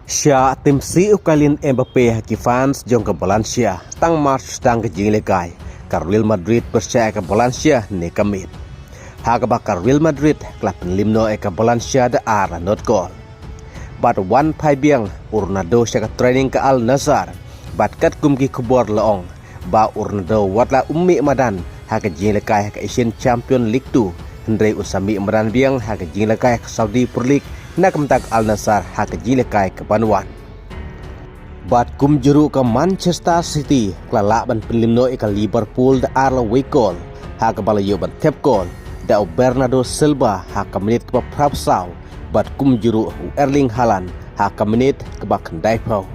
Sia tim si ukalin Mbappe haki fans jong ke Valencia tang march tang ke jinglekai ke Real Madrid percaya ke Valencia ne kamit. Haga bakar Real Madrid klub limno ke Valencia da ara not goal. But one pai biang Ronaldo sia ke training ke Al Nassr bat kat kumki kubor leong ba Ronaldo watla ummi madan haka jinglekai ke Asian Champion League 2 hendrai usami madan biang haka jinglekai ke Saudi Pro League nak mentak Al Nassr hak jilekai ke Panuan. Bat kum juru ke Manchester City kelak ban penlimno ke Liverpool da arla wekol hak balayo ban tep gol da Bernardo Silva hak menit ke Prapsau bat kum juru Erling Haaland hak menit ke Bakandai Pau.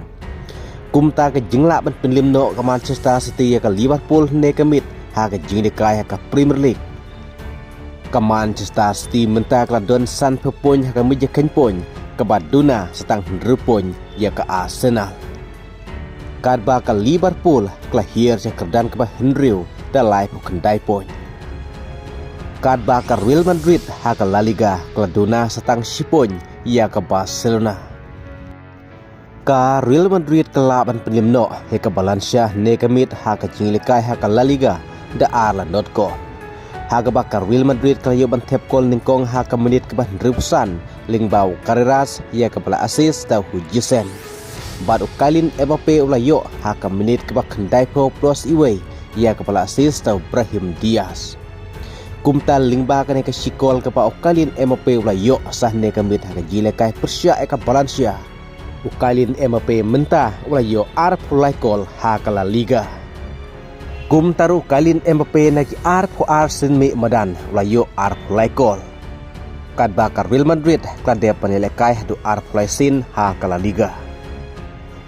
Kum ta ke jinglak ban penlimno ke Manchester City ke Liverpool ne kemit hak jilekai ke Premier League. Ke Manchester City mentak ladon san pepon haka mejakan pon ke Baduna setang hendrupon ya ke Arsenal. Kadba ke Liverpool kelahir ya kerdan ke Henry da lai kendai pon. Kadba ke Real Madrid haka La Liga ke Laduna setang sipon ya ke Barcelona. Ka Real Madrid kelaban penlimno ya ke Valencia ne kemit haka jinglekai haka La Liga da arla not goal. Haga bakar Real Madrid kelayo ban tep gol ningkong haka menit ke ban ribusan lingbau Carreras ya ke bala assist tau hujisen. Bad ukalin Mbappe ulayo haka menit ke bakandai po plus iwe ya ke bala assist tau Brahim Diaz. Kumtal lingba kane ke sikol ke pa ukalin Mbappe ulayo sahne ke menit haka jilekai Persia ke Valencia. Ukalin Mbappe mentah ulayo arp ulaikol haka La Liga. Kum taru kalin Mbappe nagi arpo arsen mi madan layo arpo laikol. Kad bakar Real Madrid klade panelekai du arpo laisin ha kala liga.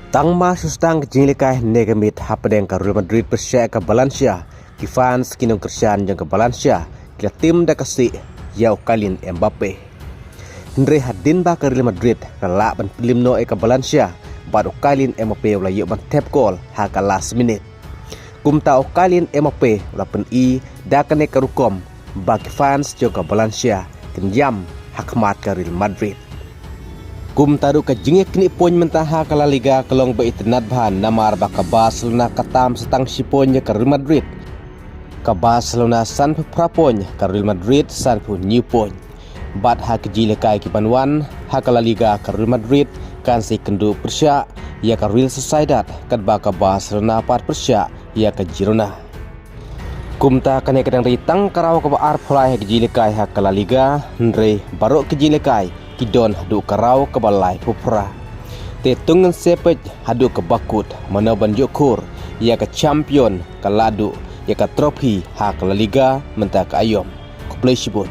Tang ma sustang jinglekai negamit hapadeng ka Real Madrid persia ka Valencia. Ki fans kinong kersian jang ka Valencia kila tim da kasi yau kalin Mbappe. Ndre hadin ba ka Real Madrid kala ban pilimno ka Valencia badu kalin Mbappe layo ban tap goal ha ka last minute. Kum tau kalin Mbappe lapan i dakane karukom bagi fans juga Valencia kenjam hakmat ke Real Madrid. Kum taru ke jingek ni poin mentaha ke La Liga kelong ba itnad bahan namar baka Barcelona katam setang siponnya ke Real Madrid. Ke Barcelona san praponya ke Real Madrid san new point. Bat hak jilekai ke Panuan hak La Liga ke Real Madrid kan si kendu Persia ya ke Real Sociedad kad baka Barcelona part Persia ya ke Girona. Kumta kane kadang ritang karau ke baar pulai ke jilekai hak ke La Liga ndre baru ke jilekai kidon hadu karau ke balai pupra. Te tungan sepet hadu ke bakut mana banjukur ya ke champion ke ladu ya ke trofi hak La Liga mentak ayom. Kuplay sibut.